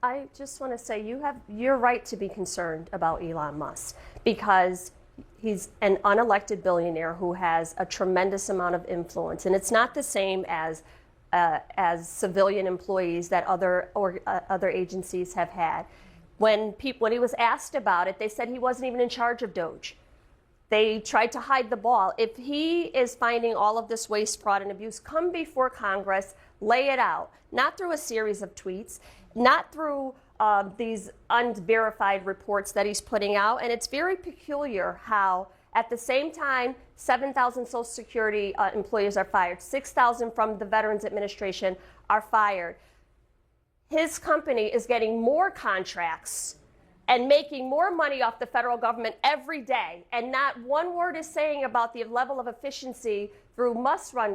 I just want to say you're right to be concerned about Elon Musk because he's an unelected billionaire who has a tremendous amount of influence, and it's not the same as civilian employees that other agencies have had. When he was asked about it, they said he wasn't even in charge of DOGE. They tried to hide the ball. If he is finding all of this waste, fraud, and abuse, come before Congress, lay it out, not through a series of tweets, not through these unverified reports that he's putting out. And it's very peculiar how, at the same time, 7,000 Social Security employees are fired, 6,000 from the Veterans Administration are fired. His company is getting more contracts and making more money off the federal government every day. And not one word is saying about the level of efficiency through must-run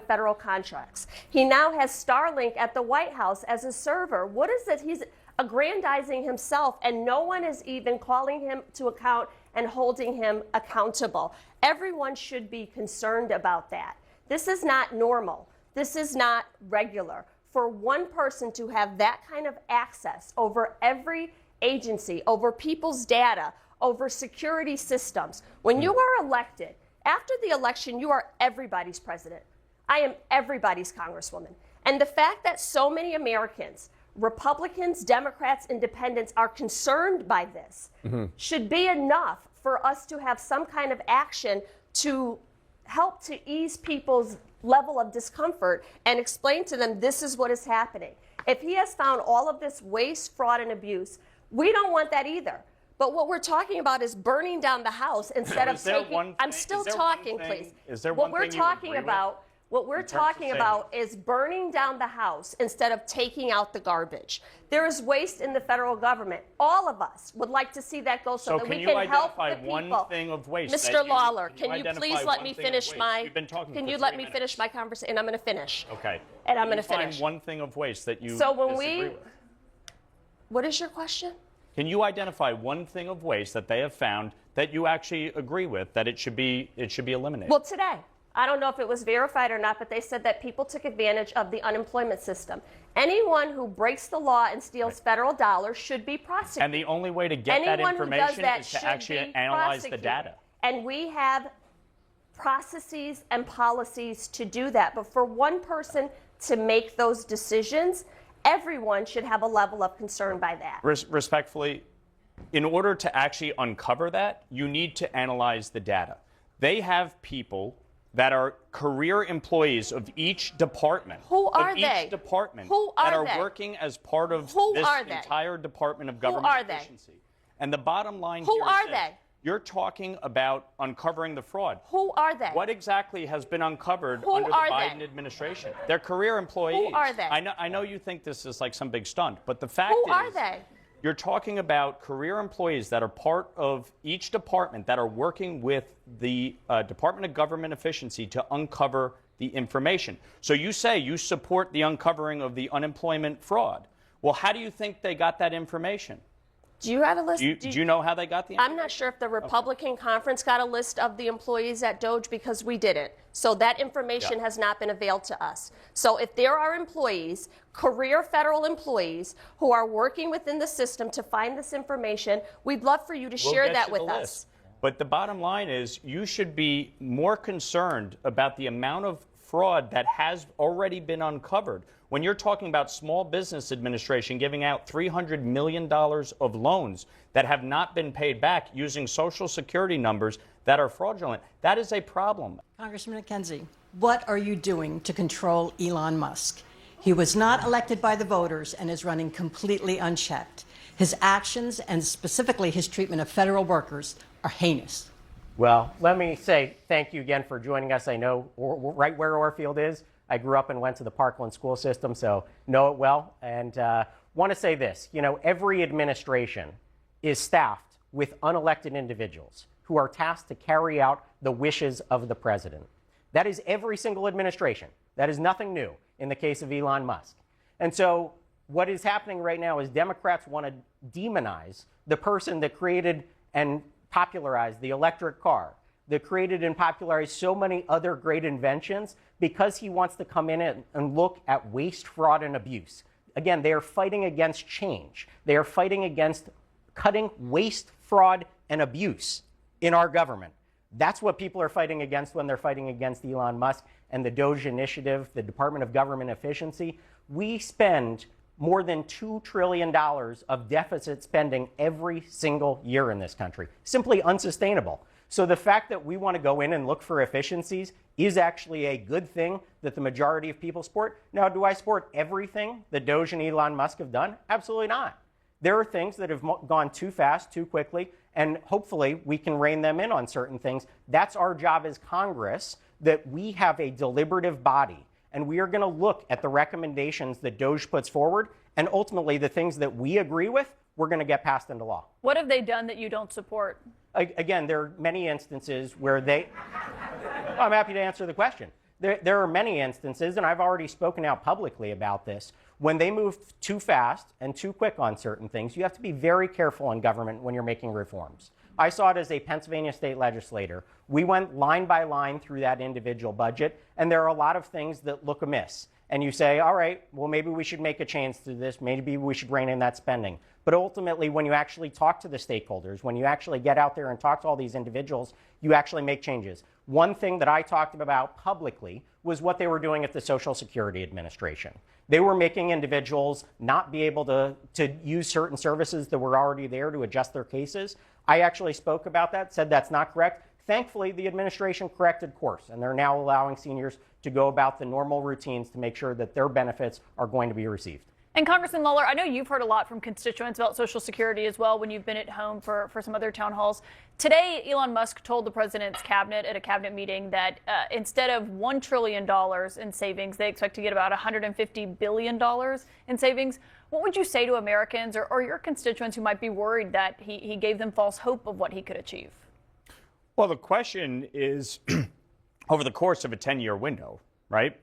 federal contracts. He now has Starlink at the White House as a server. What is it? He's aggrandizing himself, and no one is even calling him to account and holding him accountable. Everyone should be concerned about that. This is not normal. This is not regular. For one person to have that kind of access over every agency, over people's data, over security systems, when you are elected, after the election, you are everybody's president. I am everybody's congresswoman. And the fact that so many Americans, Republicans, Democrats, Independents, are concerned by this should be enough for us to have some kind of action to help to ease people's level of discomfort and explain to them this is what is happening. If he has found all of this waste, fraud, and abuse, we don't want that either. But what we're talking about is burning down the house instead of taking. I'm still talking, please. Is there one thing you agree with? What we're talking about is burning down the house instead of taking out the garbage. There is waste in the federal government. All of us would like to see that go so that we can help the people. One thing of waste. Mr. Lawler, can you please let me finish my? Can you let me finish my conversation? And I'm going to finish. Okay. And I'm going to finish. Find one thing of waste that you disagree with. What is your question? Can you identify one thing of waste that they have found that you actually agree with, that it should be eliminated? Well, today. I don't know if it was verified or not, but they said that people took advantage of the unemployment system. Anyone who breaks the law and steals federal dollars should be prosecuted. And the only way to get that information is to actually analyze the data. And we have processes and policies to do that. But for one person to make those decisions, everyone should have a level of concern by that. Respectfully, in order to actually uncover that, you need to analyze the data. They have people that are career employees of each department. Who are they? Each department Who are that are they? working as part of this entire Department of Government Efficiency. And the bottom line Who here are is they? this. You're talking about uncovering the fraud. Who are they? What exactly has been uncovered under the Biden administration? They're career employees. Who are they? I know you think this is like some big stunt, but the fact is, who are they? You're talking about career employees that are part of each department that are working with the Department of Government Efficiency to uncover the information. So you say you support the uncovering of the unemployment fraud. Well, how do you think they got that information? Do you have a list? Do you know how they got the information? I'm not sure if the Republican conference got a list of the employees at DOGE because we didn't. So that information has not been availed to us. So if there are employees, career federal employees, who are working within the system to find this information, we'd love for you to share that with us. But the bottom line is you should be more concerned about the amount of fraud that has already been uncovered. When you're talking about Small Business Administration giving out $300 million of loans that have not been paid back using Social Security numbers that are fraudulent, that is a problem. Congressman McKenzie, what are you doing to control Elon Musk? He was not elected by the voters and is running completely unchecked. His actions, and specifically his treatment of federal workers, are heinous. Well, let me say thank you again for joining us. I know right where Orfield is. I grew up and went to the Parkland school system, so know it well. And want to say this, every administration is staffed with unelected individuals who are tasked to carry out the wishes of the president. That is every single administration. That is nothing new in the case of Elon Musk. And so what is happening right now is Democrats want to demonize the person that created and popularized the electric car, that created and popularized so many other great inventions, because he wants to come in and look at waste, fraud, and abuse. Again, they are fighting against change. They are fighting against cutting waste, fraud, and abuse in our government. That's what people are fighting against when they're fighting against Elon Musk and the DOGE initiative, the Department of Government Efficiency. We spend more than $2 trillion of deficit spending every single year in this country. Simply unsustainable. So the fact that we want to go in and look for efficiencies is actually a good thing that the majority of people support. Now, do I support everything that DOGE and Elon Musk have done? Absolutely not. There are things that have gone too fast, too quickly, and hopefully we can rein them in on certain things. That's our job as Congress, that we have a deliberative body, and we are going to look at the recommendations that DOGE puts forward, and ultimately the things that we agree with, we're going to get passed into law. What have they done that you don't support? Again, there are many instances where I'm happy to answer the question. There are many instances, and I've already spoken out publicly about this, when they move too fast and too quick on certain things. You have to be very careful in government when you're making reforms. I saw it as a Pennsylvania state legislator. We went line by line through that individual budget, and there are a lot of things that look amiss. And you say, all right, well, maybe we should make a change to this. Maybe we should rein in that spending. But ultimately, when you actually talk to the stakeholders, when you actually get out there and talk to all these individuals, you actually make changes. One thing that I talked about publicly was what they were doing at the Social Security Administration. They were making individuals not be able to use certain services that were already there to adjust their cases. I actually spoke about that, said that's not correct. Thankfully, the administration corrected course, and they're now allowing seniors to go about the normal routines to make sure that their benefits are going to be received. And Congressman Lawler, I know you've heard a lot from constituents about Social Security as well when you've been at home for some other town halls. Today, Elon Musk told the president's cabinet at a cabinet meeting that instead of $1 trillion in savings, they expect to get about $150 billion in savings. What would you say to Americans or your constituents who might be worried that he gave them false hope of what he could achieve? Well, the question is over the course of a 10-year window, right?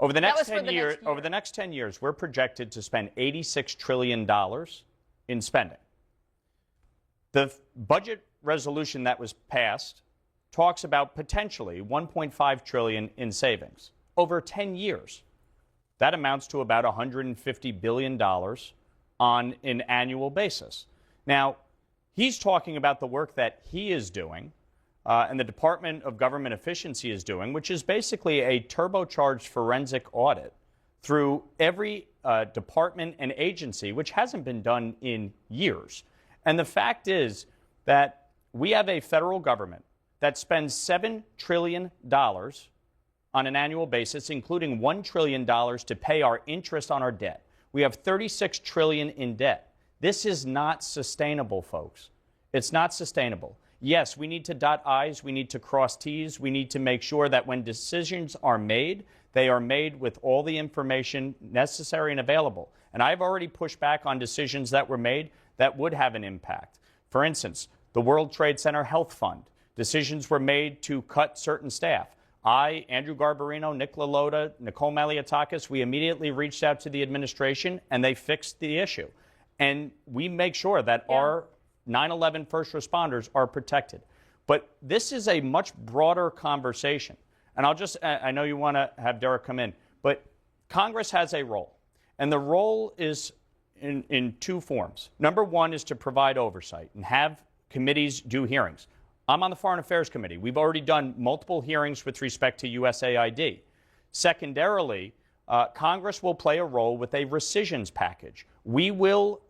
Over the next 10 years, over the next 10 years, we're projected to spend $86 trillion in spending. The budget resolution that was passed talks about potentially $1.5 trillion in savings over 10 years. That amounts to about $150 billion on an annual basis. Now, he's talking about the work that he is doing and the Department of Government Efficiency is doing, which is basically a turbocharged forensic audit through every department and agency, which hasn't been done in years. And the fact is that we have a federal government that spends $7 trillion on an annual basis, including $1 trillion to pay our interest on our debt. We have $36 trillion in debt. This is not sustainable, folks. It's not sustainable. Yes, we need to dot I's, we need to cross T's, we need to make sure that when decisions are made, they are made with all the information necessary and available. And I've already pushed back on decisions that were made that would have an impact. For instance, the World Trade Center Health Fund. Decisions were made to cut certain staff. I, Andrew Garbarino, Nick LaLota, Nicole Maliotakis, we immediately reached out to the administration and they fixed the issue. And we make sure that our 9/11 first responders are protected. But this is a much broader conversation. And I know you want to have Derek come in, but Congress has a role. And the role is in two forms. Number one is to provide oversight and have committees do hearings. I'm on the Foreign Affairs Committee. We've already done multiple hearings with respect to USAID. Secondarily, Congress will play a role with a rescissions package. We will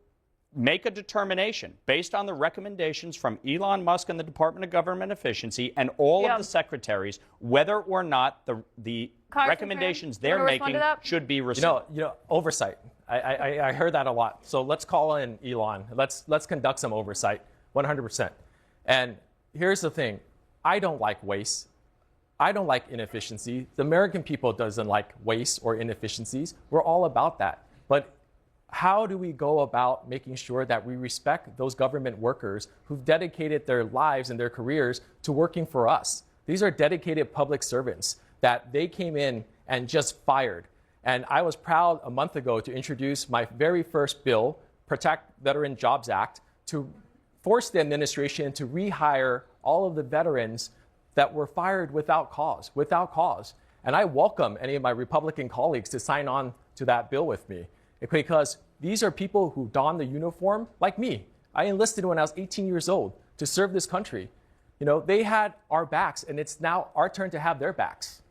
make a determination based on the recommendations from Elon Musk and the Department of Government Efficiency and all of the secretaries, whether or not the recommendations they're making should be rescinded. Oversight. I heard that a lot. So let's call in Elon. Let's conduct some oversight, 100%. And here's the thing. I don't like waste. I don't like inefficiency. The American people doesn't like waste or inefficiencies. We're all about that. But how do we go about making sure that we respect those government workers who've dedicated their lives and their careers to working for us? These are dedicated public servants that they came in and just fired. And I was proud a month ago to introduce my very first bill, Protect Veteran Jobs Act, to force the administration to rehire all of the veterans that were fired without cause. And I welcome any of my Republican colleagues to sign on to that bill with me. because these are people who don the uniform like me. I enlisted when I was 18 years old to serve this country. You know, they had our backs, and it's now our turn to have their backs.